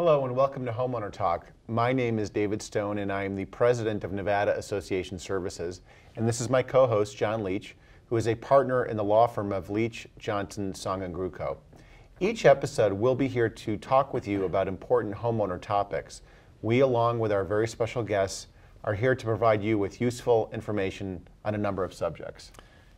Hello and welcome to Homeowner Talk. My name is David Stone and I am the president of Nevada Association Services. And this is my co-host, John Leach, who is a partner in the law firm of Leach, Johnson, Song & Gruco. Each episode we'll be here to talk with you about important homeowner topics. We, along with our very special guests, are here to provide you with useful information on a number of subjects.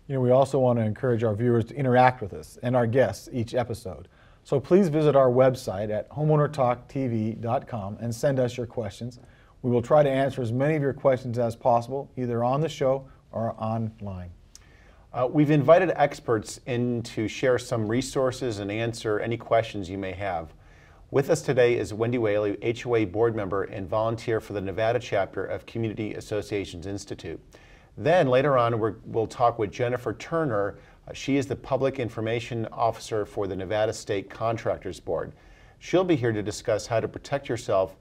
You know, we also want to encourage our viewers to interact with us and our guests each episode. So please visit our website at homeownertalktv.com and send us your questions. We will try to answer as many of your questions as possible, either on the show or online. We've invited experts in to share some resources and answer any questions you may have. With us today is Wendy Whaley, HOA board member and volunteer for the Nevada chapter of Community Associations Institute. Then later on we'll talk with Jennifer Turner. She is the Public Information Officer for the Nevada State Contractors Board. She'll be here to discuss how to protect yourself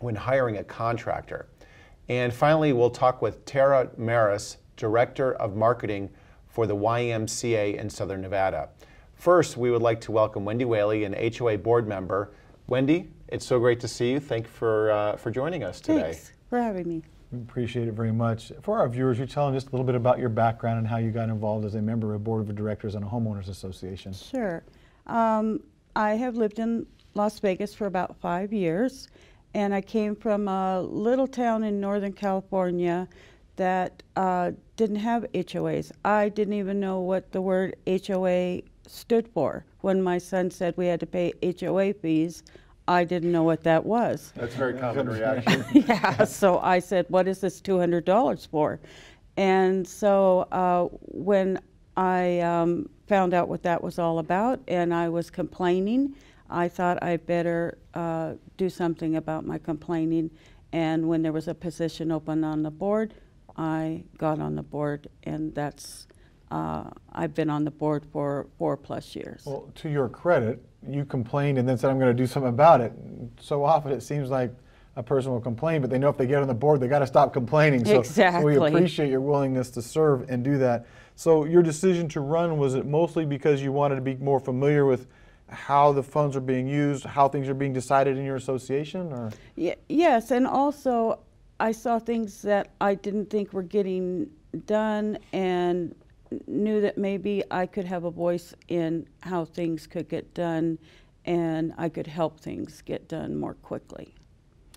when hiring a contractor. And finally, we'll talk with Tara Maris, Director of Marketing for the YMCA in Southern Nevada. First, we would like to welcome Wendy Whaley, an HOA board member. Wendy, it's so great to see you. Thank you for joining us today. Thanks for having me. We appreciate it very much. For our viewers, you tell them just a little bit about your background and how you got involved as a member of the Board of Directors on a homeowners association. Sure. I have lived in Las Vegas for about 5 years, and I came from a little town in Northern California that didn't have HOAs. I didn't even know what the word HOA stood for. When my son said we had to pay HOA fees, I didn't know what that was. That's a very common reaction. Yeah, so I said, what is this $200 for? And so when I found out what that was all about and I was complaining, I thought I better do something about my complaining. And when there was a position open on the board, I got on the board, and that's I've been on the board for 4+ years. Well, to your credit, you complained and then said, I'm going to do something about it. So often it seems like a person will complain, but they know if they get on the board, they got to stop complaining. So exactly. We appreciate your willingness to serve and do that. So your decision to run, was it mostly because you wanted to be more familiar with how the funds are being used, how things are being decided in your association? Or? Yes, and also I saw things that I didn't think were getting done and knew that maybe I could have a voice in how things could get done, and I could help things get done more quickly.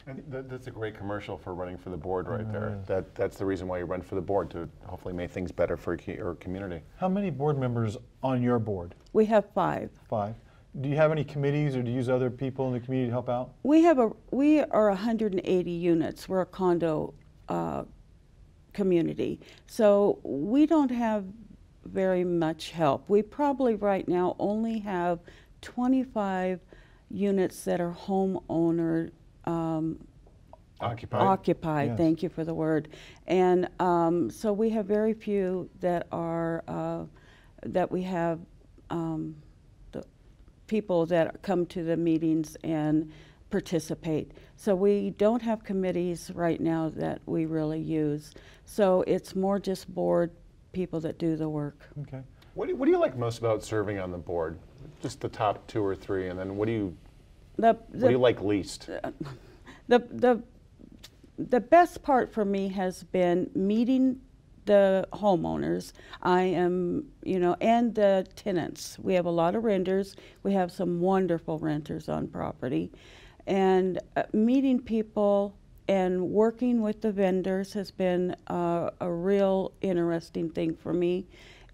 And that's a great commercial for running for the board right there. That's the reason why you run for the board, to hopefully make things better for your community. How many board members on your board? We have 5. 5. Do you have any committees, or do you use other people in the community to help out? We are 180 units. We're a condo community. So we don't have very much help. We probably right now only have 25 units that are homeowner occupied. Yes. Thank you for the word. And so we have very few that are that we have the people that come to the meetings and participate. So we don't have committees right now that we really use. So it's more just board people that do the work. Okay. What do you like most about serving on the board? Just the top 2 or 3, and then what do you like least? The best part for me has been meeting the homeowners. I am, and the tenants. We have a lot of renters. We have some wonderful renters on property. And meeting people and working with the vendors has been a real interesting thing for me.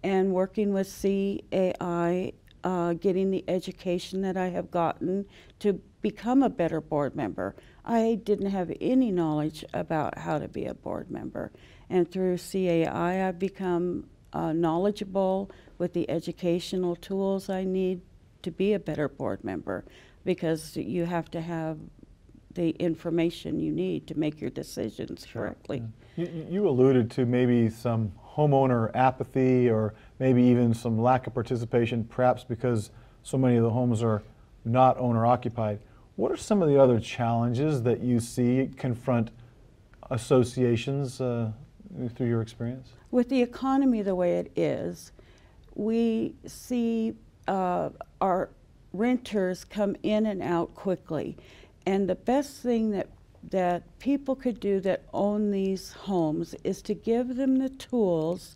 And working with CAI, getting the education that I have gotten to become a better board member. I didn't have any knowledge about how to be a board member. And through CAI, I've become knowledgeable with the educational tools I need to be a better board member, because you have to have the information you need to make your decisions correctly. Yeah. You alluded to maybe some homeowner apathy, or maybe even some lack of participation, perhaps because so many of the homes are not owner occupied. What are some of the other challenges that you see confront associations through your experience? With the economy the way it is, we see our renters come in and out quickly. And the best thing that people could do that own these homes is to give them the tools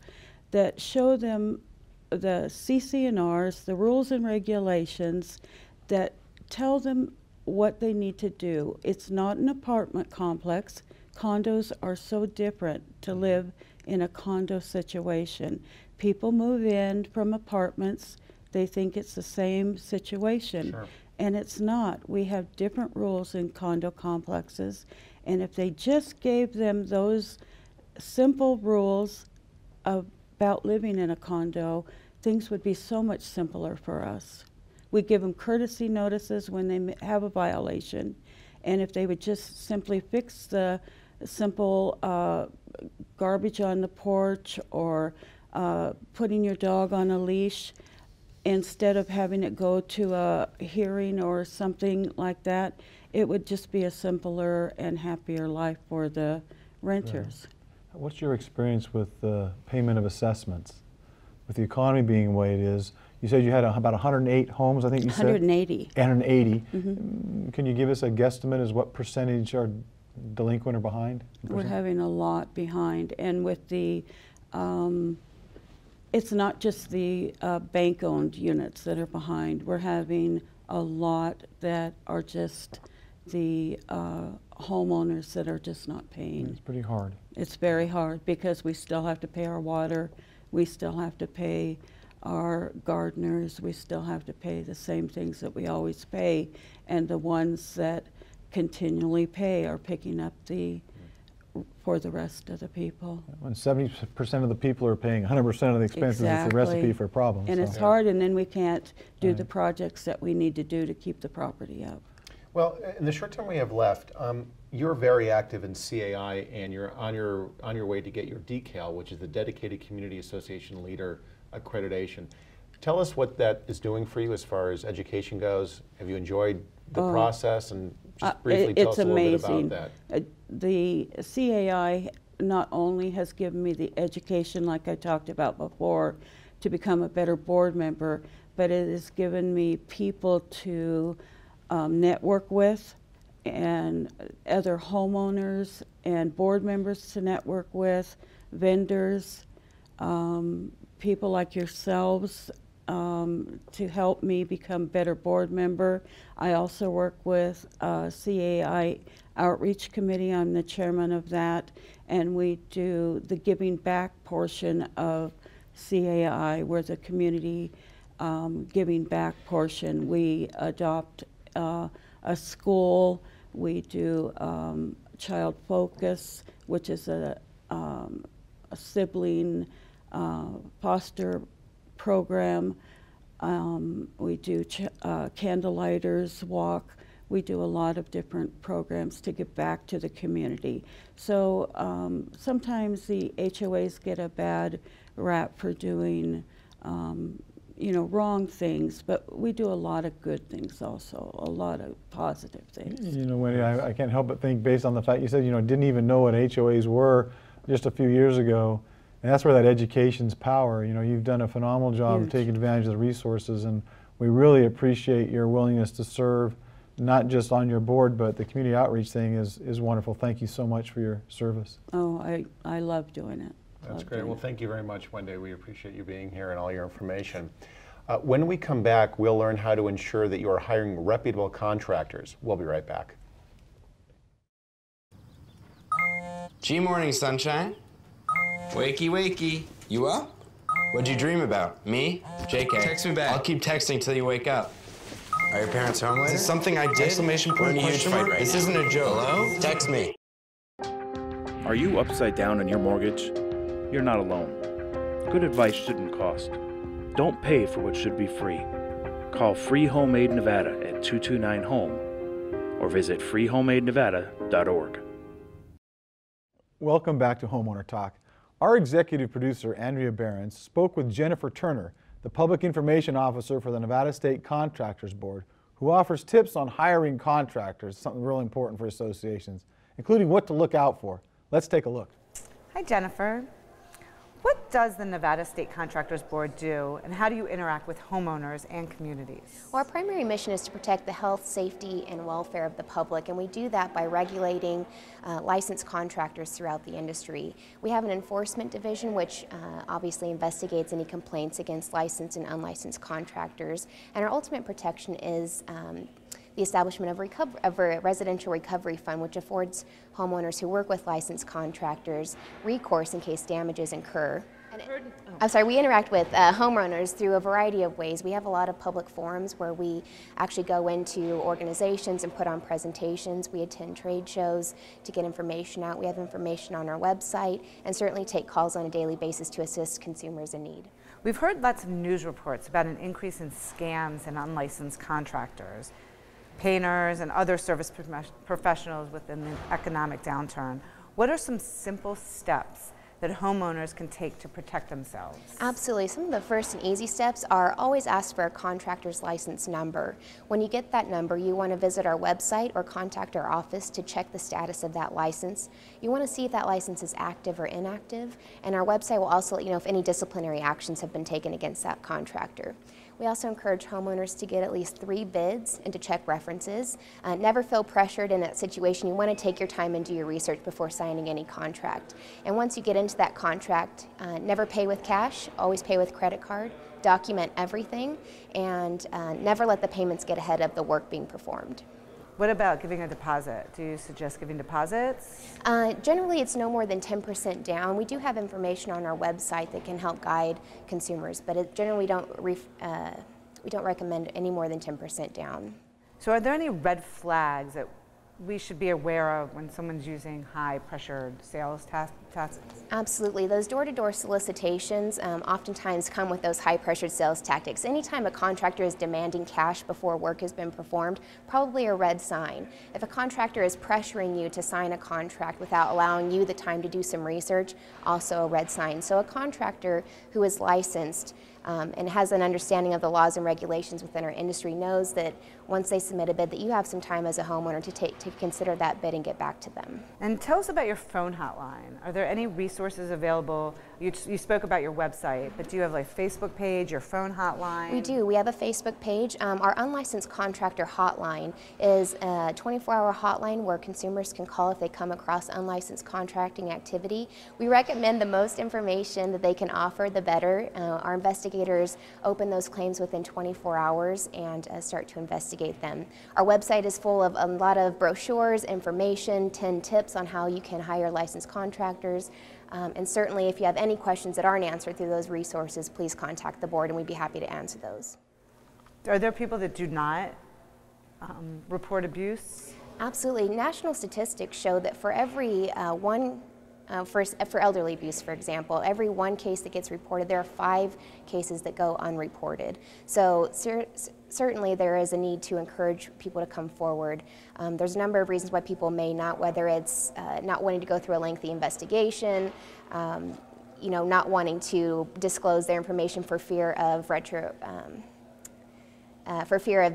that show them the CC&Rs, the rules and regulations that tell them what they need to do. It's not an apartment complex. Condos are so different to live in a condo situation. People move in from apartments, they think it's the same situation. Sure. And it's not. We have different rules in condo complexes, and if they just gave them those simple rules about living in a condo, things would be so much simpler for us. We give them courtesy notices when they have a violation, and if they would just simply fix the simple garbage on the porch or putting your dog on a leash, instead of having it go to a hearing or something like that, it would just be a simpler and happier life for the renters. Right. What's your experience with the payment of assessments? With the economy being the way it is, you said you had about 108 homes, I think you said? 180. 180. Mm-hmm. Can you give us a guesstimate as what percentage are delinquent or behind? We're having a lot behind, and with the it's not just the bank-owned units that are behind. We're having a lot that are just the homeowners that are just not paying. It's pretty hard. It's very hard because we still have to pay our water, we still have to pay our gardeners, we still have to pay the same things that we always pay, and the ones that continually pay are picking up for the rest of the people. When 70% of the people are paying 100% of the expenses, Exactly. It's a recipe for problems. And so. it's hard, and then we can't do the Right. projects that we need to do to keep the property up. Well, in the short time we have left, you're very active in CAI, and you're on your way to get your DCAL, which is the Dedicated Community Association Leader accreditation. Tell us what that is doing for you as far as education goes. Have you enjoyed the process? And just briefly tell us a little bit about that. The CAI not only has given me the education, like I talked about before, to become a better board member, but it has given me people to network with, and other homeowners and board members to network with, vendors, people like yourselves to help me become a better board member. I also work with CAI Outreach Committee. I'm the chairman of that, and we do the giving back portion of CAI. We're the community giving back portion. We adopt a school. We do Child Focus, which is a sibling foster program. We do Candlelighters Walk. We do a lot of different programs to give back to the community. So sometimes the HOAs get a bad rap for doing wrong things, but we do a lot of good things also, a lot of positive things. You know, Wendy, I can't help but think, based on the fact you said, didn't even know what HOAs were just a few years ago, and that's where that education's power. You've done a phenomenal job of taking advantage of the resources, and we really appreciate your willingness to serve, not just on your board, but the community outreach thing is wonderful. Thank you so much for your service. Oh, I love doing it. That's great. Well, thank you very much, Wendy. We appreciate you being here and all your information. When we come back, we'll learn how to ensure that you are hiring reputable contractors. We'll be right back. Morning, sunshine. Wakey, wakey. You up? What'd you dream about? Me? JK. Text me back. I'll keep texting till you wake up. Are your parents home later? Is this something I did? Exclamation point, we're in a huge fight right now. This isn't a joke. Hello? Text me. Are you upside down on your mortgage? You're not alone. Good advice shouldn't cost. Don't pay for what should be free. Call Free Home Aid Nevada at 229-HOME or visit freehomeaidnevada.org. Welcome back to Homeowner Talk. Our executive producer, Andrea Behrens, spoke with Jennifer Turner, the Public Information Officer for the Nevada State Contractors Board, who offers tips on hiring contractors, something really important for associations, including what to look out for. Let's take a look. Hi, Jennifer. What does the Nevada State Contractors Board do, and how do you interact with homeowners and communities? Well, our primary mission is to protect the health, safety, and welfare of the public, and we do that by regulating licensed contractors throughout the industry. We have an enforcement division which obviously investigates any complaints against licensed and unlicensed contractors, and our ultimate protection is the establishment of a residential recovery fund, which affords homeowners who work with licensed contractors recourse in case damages incur. We interact with homeowners through a variety of ways. We have a lot of public forums where we actually go into organizations and put on presentations. We attend trade shows to get information out. We have information on our website, and certainly take calls on a daily basis to assist consumers in need. We've heard lots of news reports about an increase in scams and unlicensed contractors, painters, and other service professionals within the economic downturn. What are some simple steps that homeowners can take to protect themselves? Absolutely. Some of the first and easy steps are always ask for a contractor's license number. When you get that number, you want to visit our website or contact our office to check the status of that license. You want to see if that license is active or inactive, and our website will also let you know if any disciplinary actions have been taken against that contractor. We also encourage homeowners to get at least 3 bids and to check references. Never feel pressured in that situation. You want to take your time and do your research before signing any contract. And once you get into that contract, never pay with cash, always pay with credit card, document everything, and never let the payments get ahead of the work being performed. What about giving a deposit? Do you suggest giving deposits? Generally, it's no more than 10% down. We do have information on our website that can help guide consumers, but generally we don't recommend any more than 10% down. So are there any red flags that we should be aware of when someone's using high-pressured sales tactics? Absolutely. Those door-to-door solicitations oftentimes come with those high-pressured sales tactics. Anytime a contractor is demanding cash before work has been performed, probably a red sign. If a contractor is pressuring you to sign a contract without allowing you the time to do some research, also a red sign. So a contractor who is licensed and has an understanding of the laws and regulations within our industry knows that once they submit a bid that you have some time as a homeowner to consider that bid and get back to them. And tell us about your phone hotline. Are there any resources available? You spoke about your website, but do you have like a Facebook page, your phone hotline? We do. We have a Facebook page. Our unlicensed contractor hotline is a 24-hour hotline where consumers can call if they come across unlicensed contracting activity. We recommend the most information that they can offer, the better. Our investigators open those claims within 24 hours and start to investigate them. Our website is full of a lot of brochures, information, 10 tips on how you can hire licensed contractors. And certainly if you have any questions that aren't answered through those resources, please contact the board and we'd be happy to answer those. Are there people that do not report abuse? Absolutely. National statistics show that for every for elderly abuse, for example, every 1 case that gets reported, there are 5 cases that go unreported. So certainly there is a need to encourage people to come forward. There's a number of reasons why people may not, whether it's not wanting to go through a lengthy investigation, not wanting to disclose their information for fear of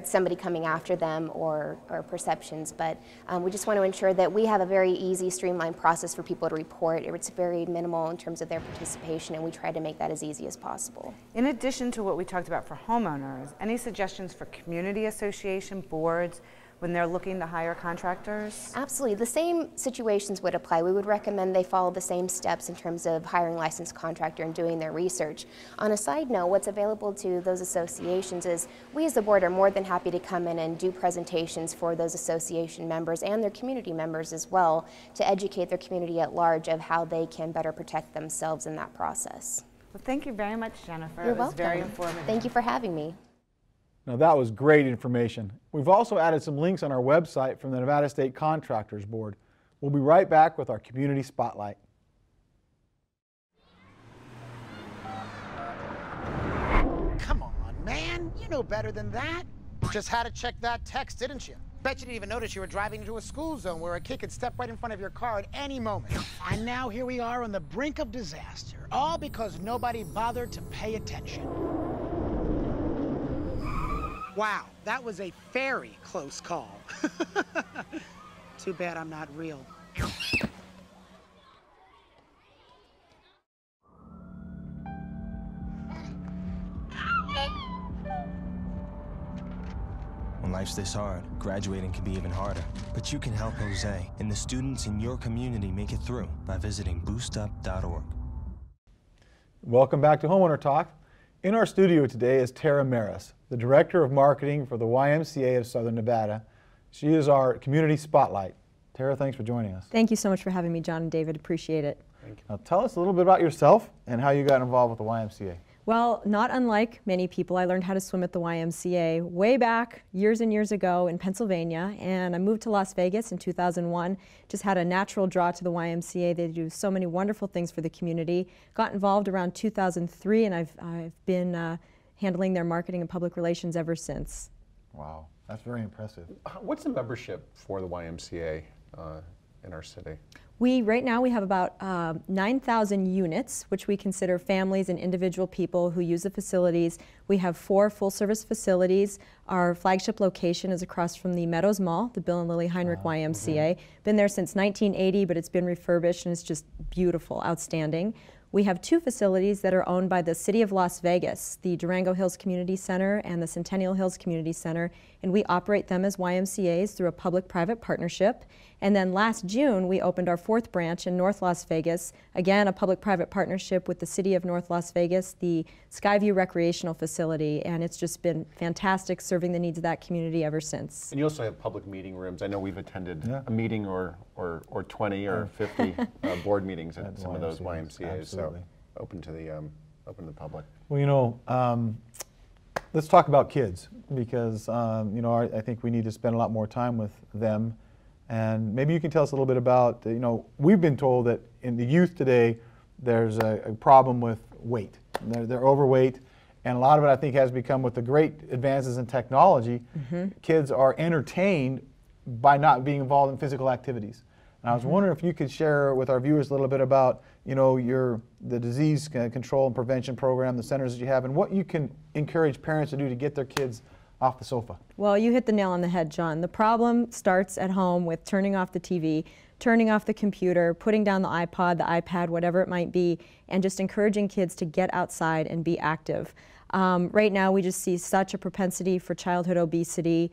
somebody coming after them or perceptions, but we just want to ensure that we have a very easy, streamlined process for people to report. It's very minimal in terms of their participation, and we try to make that as easy as possible. In addition to what we talked about for homeowners, any suggestions for community association boards when they're looking to hire contractors? Absolutely. The same situations would apply. We would recommend they follow the same steps in terms of hiring a licensed contractor and doing their research. On a side note, what's available to those associations is we as the board are more than happy to come in and do presentations for those association members and their community members as well to educate their community at large of how they can better protect themselves in that process. Well, thank you very much, Jennifer. You're welcome. welcome. Very informative. Thank you for having me. Now that was great information. We've also added some links on our website from the Nevada State Contractors Board. We'll be right back with our Community Spotlight. Come on, man. You know better than that. Just had to check that text, didn't you? Bet you didn't even notice you were driving into a school zone where a kid could step right in front of your car at any moment. And now here we are on the brink of disaster, all because nobody bothered to pay attention. Wow, that was a very close call. Too bad I'm not real. life's this hard, graduating can be even harder. But you can help Jose and the students in your community make it through by visiting boostup.org. Welcome back to Homeowner Talk. In our studio today is Tara Maris, the Director of Marketing for the YMCA of Southern Nevada. She is our community spotlight. Tara, thanks for joining us. Thank you so much for having me, John and David. Appreciate it. Thank you. Now tell us a little bit about yourself and how you got involved with the YMCA. Well, not unlike many people, I learned how to swim at the YMCA way back years and years ago in Pennsylvania, and I moved to Las Vegas in 2001. Just had a natural draw to the YMCA. They do so many wonderful things for the community. Got involved around 2003, and I've been handling their marketing and public relations ever since. Wow, that's very impressive. What's the membership for the YMCA in our city? Right now we have about 9,000 units, which we consider families and individual people who use the facilities. We have 4 full-service facilities. Our flagship location is across from the Meadows Mall, the Bill and Lily Heinrich YMCA. Been there since 1980, but it's been refurbished and it's just beautiful, outstanding. We have 2 facilities that are owned by the City of Las Vegas, the Durango Hills Community Center and the Centennial Hills Community Center, and we operate them as YMCAs through a public-private partnership. And then last June, we opened our 4th branch in North Las Vegas, again, a public-private partnership with the City of North Las Vegas, the Skyview Recreational Facility, and it's just been fantastic serving the needs of that community ever since. And you also have public meeting rooms. I know we've attended a meeting or 20 or 50 board meetings at some of those YMCAs, absolutely. So open to the public. Well, you know, let's talk about kids because, you know, I think we need to spend a lot more time with them. And maybe you can tell us a little bit about, you know, we've been told that in the youth today, there's a problem with weight. They're overweight, and a lot of it I think has become with the great advances in technology, kids are entertained by not being involved in physical activities. And I was wondering if you could share with our viewers a little bit about, you know, the disease control and prevention program, the centers that you have, and what you can encourage parents to do to get their kids off the sofa. Well, you hit the nail on the head, John. The problem starts at home with turning off the TV, turning off the computer, putting down the iPod, the iPad, whatever it might be, and just encouraging kids to get outside and be active. Right now we just see such a propensity for childhood obesity.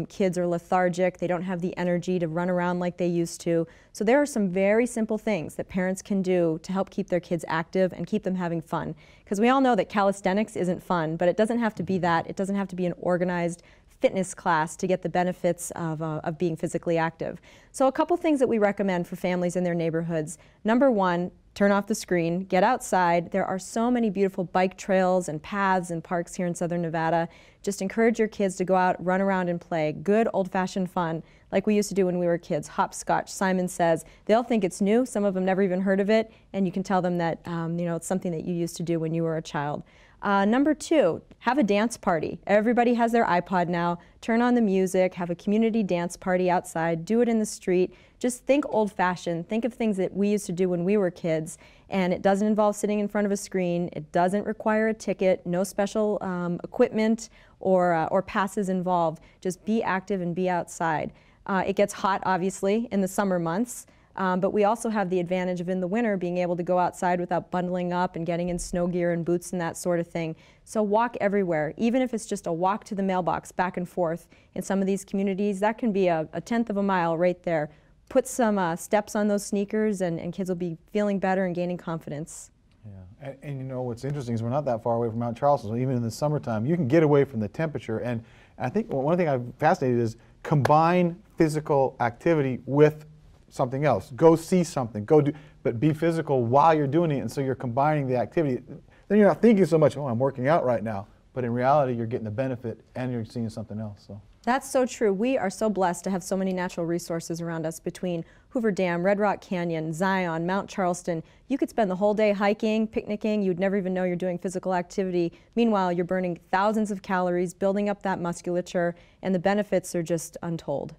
Kids are lethargic, they don't have the energy to run around like they used to. So there are some very simple things that parents can do to help keep their kids active and keep them having fun. Because we all know that calisthenics isn't fun, but it doesn't have to be that. It doesn't have to be an organized fitness class to get the benefits of being physically active. So a couple things that we recommend for families in their neighborhoods. Number 1, turn off the screen, get outside. There are so many beautiful bike trails and paths and parks here in Southern Nevada. Just encourage your kids to go out, run around and play. Good old-fashioned fun, like we used to do when we were kids. Hopscotch, Simon Says. They'll think it's new. Some of them never even heard of it, and you can tell them that you know, it's something that you used to do when you were a child. Number 2, have a dance party. Everybody has their iPod now. Turn on the music, have a community dance party outside, do it in the street. Just think old-fashioned. Think of things that we used to do when we were kids, and it doesn't involve sitting in front of a screen. It doesn't require a ticket, no special equipment or passes involved. Just be active and be outside. It gets hot, obviously, in the summer months. But we also have the advantage of in the winter being able to go outside without bundling up and getting in snow gear and boots and that sort of thing. So walk everywhere, even if it's just a walk to the mailbox back and forth. In some of these communities, that can be a 1/10 of a mile right there. Put some steps on those sneakers and kids will be feeling better and gaining confidence. Yeah, and you know what's interesting is we're not that far away from Mount Charleston, so even in the summertime, you can get away from the temperature. And I think one thing I'm fascinated is combine physical activity with something else. Go see something, go do, but be physical while you're doing it, and so you're combining the activity. Then you're not thinking so much, oh, I'm working out right now, but in reality, you're getting the benefit and you're seeing something else. So. That's so true. We are so blessed to have so many natural resources around us between Hoover Dam, Red Rock Canyon, Zion, Mount Charleston. You could spend the whole day hiking, picnicking. You'd never even know you're doing physical activity. Meanwhile, you're burning thousands of calories, building up that musculature, and the benefits are just untold.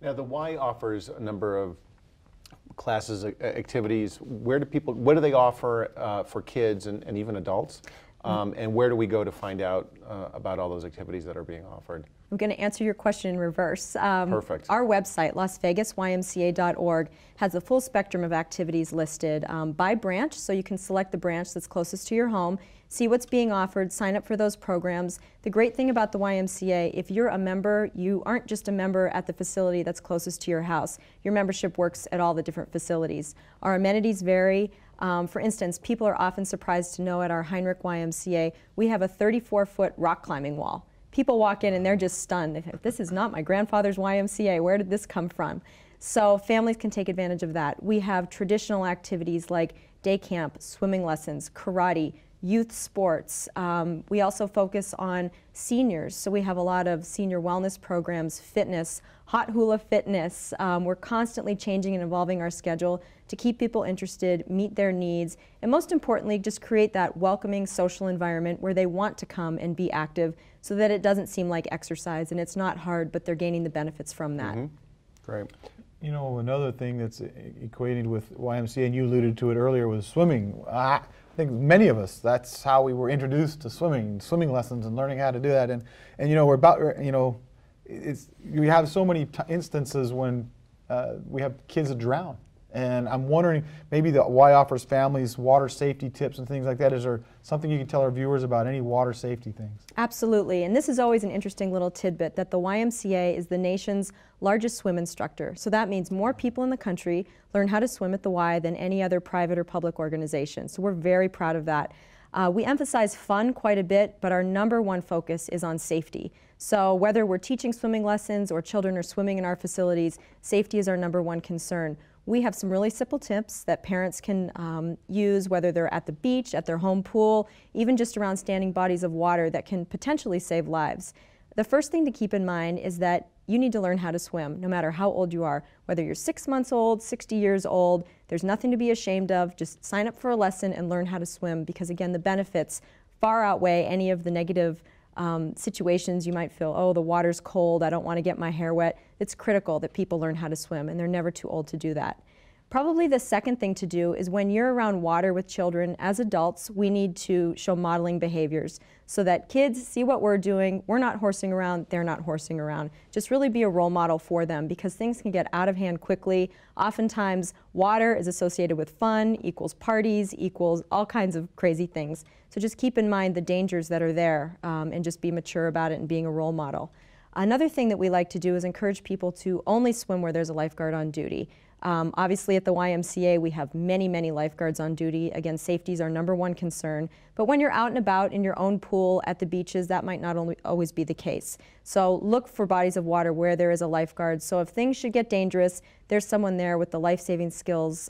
Now, the Y offers a number of classes, activities. What do they offer for kids and even adults? And where do we go to find out about all those activities that are being offered? I'm going to answer your question in reverse. Perfect. Our website, lasvegasymca.org, has a full spectrum of activities listed by branch, so you can select the branch that's closest to your home, see what's being offered, sign up for those programs. The great thing about the YMCA, if you're a member, you aren't just a member at the facility that's closest to your house. Your membership works at all the different facilities. Our amenities vary. For instance, people are often surprised to know at our Heinrich YMCA, we have a 34-foot rock climbing wall. People walk in and they're just stunned. They think, this is not my grandfather's YMCA. Where did this come from? So families can take advantage of that. We have traditional activities like day camp, swimming lessons, karate, youth sports. We also focus on seniors, so we have a lot of senior wellness programs, fitness, hot hula fitness. We're constantly changing and evolving our schedule to keep people interested, meet their needs, and most importantly, just create that welcoming social environment where they want to come and be active so that it doesn't seem like exercise and it's not hard, but they're gaining the benefits from that. Great. You know, another thing that's equated with YMCA, and you alluded to it earlier, was swimming. I think many of us, that's how we were introduced to swimming lessons and learning how to do that. And you know, you have so many instances when we have kids that drown. And I'm wondering, maybe the Y offers families water safety tips and things like that. Is there something you can tell our viewers about any water safety things? Absolutely, and this is always an interesting little tidbit that the YMCA is the nation's largest swim instructor. So that means more people in the country learn how to swim at the Y than any other private or public organization. So we're very proud of that. We emphasize fun quite a bit, but our #1 focus is on safety. So whether we're teaching swimming lessons or children are swimming in our facilities, safety is our #1 concern. We have some really simple tips that parents can use, whether they're at the beach, at their home pool, even just around standing bodies of water, that can potentially save lives. The first thing to keep in mind is that you need to learn how to swim, no matter how old you are. Whether you're 6 months old, 60 years old, there's nothing to be ashamed of. Just sign up for a lesson and learn how to swim, because again, the benefits far outweigh any of the negative situations you might feel. Oh, the water's cold, I don't want to get my hair wet. It's critical that people learn how to swim, and they're never too old to do that. Probably the second thing to do is when you're around water with children, as adults, we need to show modeling behaviors so that kids see what we're doing. We're not horsing around, they're not horsing around. Just really be a role model for them, because things can get out of hand quickly. Oftentimes, water is associated with fun, equals parties, equals all kinds of crazy things. So just keep in mind the dangers that are there and just be mature about it and being a role model. Another thing that we like to do is encourage people to only swim where there's a lifeguard on duty. Obviously at the YMCA we have many lifeguards on duty. Again, safety is our #1 concern. But when you're out and about in your own pool, at the beaches, that might not always be the case. So look for bodies of water where there is a lifeguard. So if things should get dangerous, there's someone there with the life-saving skills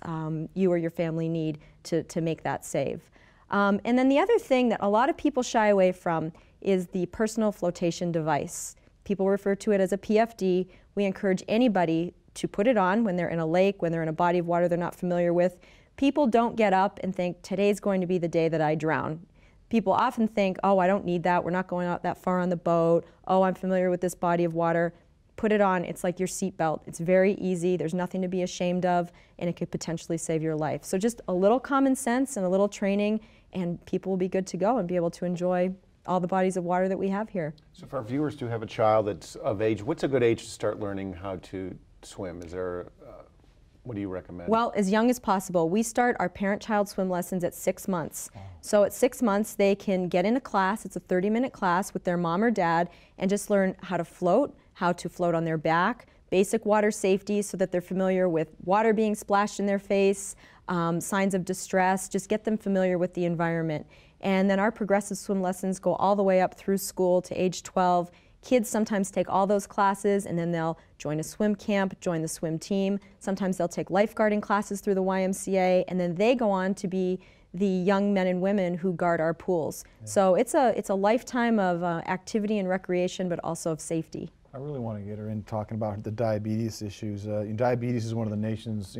you or your family need to make that save. And then the other thing that a lot of people shy away from is the personal flotation device. People refer to it as a PFD. We encourage anybody to put it on when they're in a lake, when they're in a body of water they're not familiar with. People don't get up and think, today's going to be the day that I drown. People often think, oh, I don't need that, we're not going out that far on the boat, oh, I'm familiar with this body of water. Put it on, it's like your seatbelt. It's very easy, there's nothing to be ashamed of, and it could potentially save your life. So just a little common sense and a little training, and people will be good to go and be able to enjoy all the bodies of water that we have here. So if our viewers do have a child that's of age, what's a good age to start learning how to swim? Is there, what do you recommend? Well, as young as possible. We start our parent-child swim lessons at 6 months. So at 6 months, they can get in a class. It's a 30-minute class with their mom or dad and just learn how to float on their back, basic water safety so that they're familiar with water being splashed in their face, signs of distress. Just get them familiar with the environment. And then our progressive swim lessons go all the way up through school to age 12. Kids sometimes take all those classes and then they'll join a swim camp, join the swim team. Sometimes they'll take lifeguarding classes through the YMCA, and then they go on to be the young men and women who guard our pools. Yeah. So it's a lifetime of activity and recreation, but also of safety. I really want to get her in talking about the diabetes issues. Diabetes is one of the nation's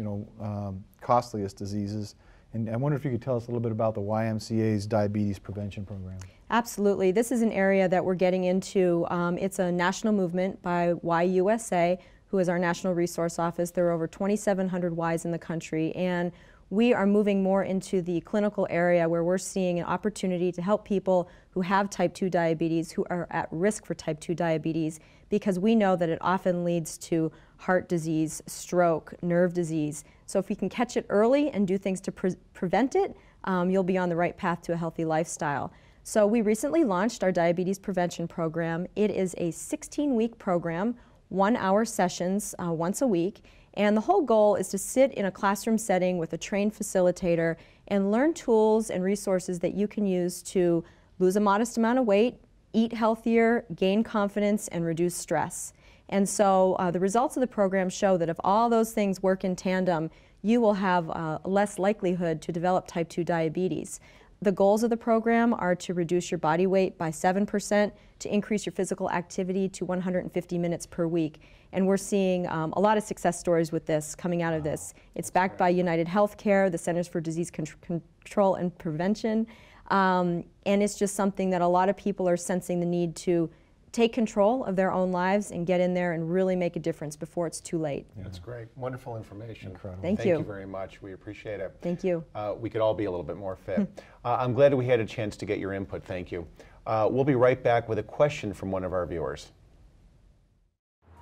costliest diseases. And I wonder if you could tell us a little bit about the YMCA's diabetes prevention program. Absolutely. This is an area that we're getting into. It's a national movement by YUSA, who is our National Resource Office. There are over 2,700 Ys in the country. And we are moving more into the clinical area where we're seeing an opportunity to help people who have type 2 diabetes, who are at risk for type 2 diabetes, because we know that it often leads to heart disease, stroke, nerve disease. So if we can catch it early and do things to prevent it, you'll be on the right path to a healthy lifestyle. So we recently launched our diabetes prevention program. It is a 16-week program, 1-hour sessions once a week. And the whole goal is to sit in a classroom setting with a trained facilitator and learn tools and resources that you can use to lose a modest amount of weight, eat healthier, gain confidence, and reduce stress. And so the results of the program show that if all those things work in tandem, you will have less likelihood to develop type 2 diabetes. The goals of the program are to reduce your body weight by 7%, to increase your physical activity to 150 minutes per week. And we're seeing a lot of success stories with this coming out of this. It's backed by United Healthcare, the Centers for Disease Control and Prevention, and it's just something that a lot of people are sensing the need to take control of their own lives and get in there and really make a difference before it's too late. That's great. Wonderful information. Incredible. Thank you you very much. We appreciate it. Thank you. We could all be a little bit more fit. I'm glad we had a chance to get your input. Thank you. We'll be right back with a question from one of our viewers.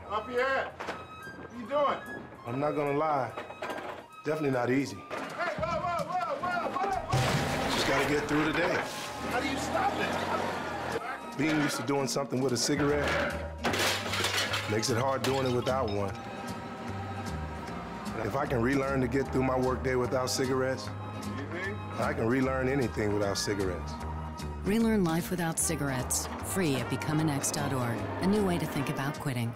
Lafayette, what are you doing? I'm not gonna lie, definitely not easy. Hey, whoa. Just gotta get through the day. How do you stop it? Being used to doing something with a cigarette makes it hard doing it without one. If I can relearn to get through my workday without cigarettes, I can relearn anything without cigarettes. Relearn life without cigarettes. Free at becomeanx.org. A new way to think about quitting.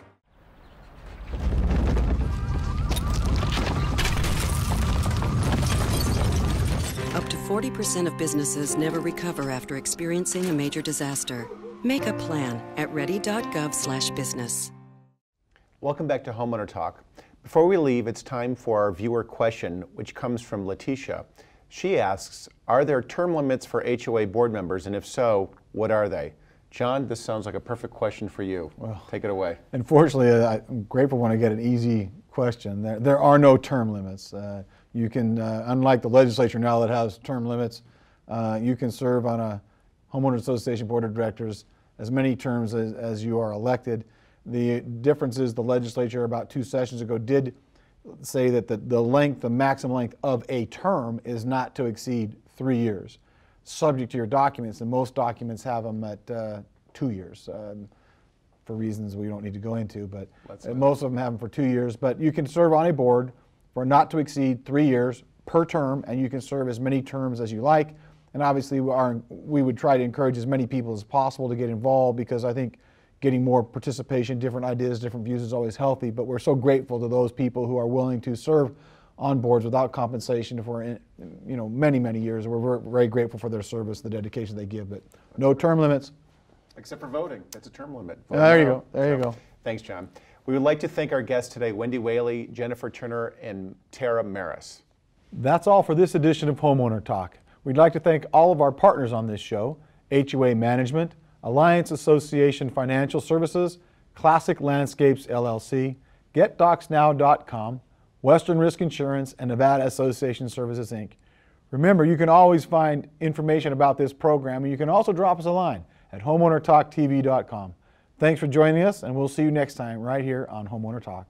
Up to 40% of businesses never recover after experiencing a major disaster. Make a plan at ready.gov/business. Welcome back to Homeowner Talk. Before we leave, it's time for our viewer question, which comes from Letitia. She asks, are there term limits for HOA board members, and if so, what are they? John, this sounds like a perfect question for you. Well, take it away. Unfortunately, I'm grateful when I get an easy question. There are no term limits. You can, unlike the legislature now that has term limits, you can serve on a homeowners association board of directors as many terms as you are elected. The difference is the legislature about 2 sessions ago did say that the maximum length of a term is not to exceed 3 years, subject to your documents, and most documents have them at 2 years for reasons we don't need to go into, but most of them have them for 2 years. But you can serve on a board for not to exceed 3 years per term, and you can serve as many terms as you like. And obviously we would try to encourage as many people as possible to get involved, because I think getting more participation, different ideas, different views is always healthy. But we're so grateful to those people who are willing to serve on boards without compensation for many, many years. We're very grateful for their service, the dedication they give. But no term limits. Except for voting. That's a term limit. There you go. There you go. Thanks, John. We would like to thank our guests today, Wendy Whaley, Jennifer Turner, and Tara Maris. That's all for this edition of Homeowner Talk. We'd like to thank all of our partners on this show: HOA Management, Alliance Association Financial Services, Classic Landscapes LLC, GetDocsNow.com, Western Risk Insurance, and Nevada Association Services, Inc. Remember, you can always find information about this program, and you can also drop us a line at homeownertalktv.com. Thanks for joining us, and we'll see you next time right here on Homeowner Talk.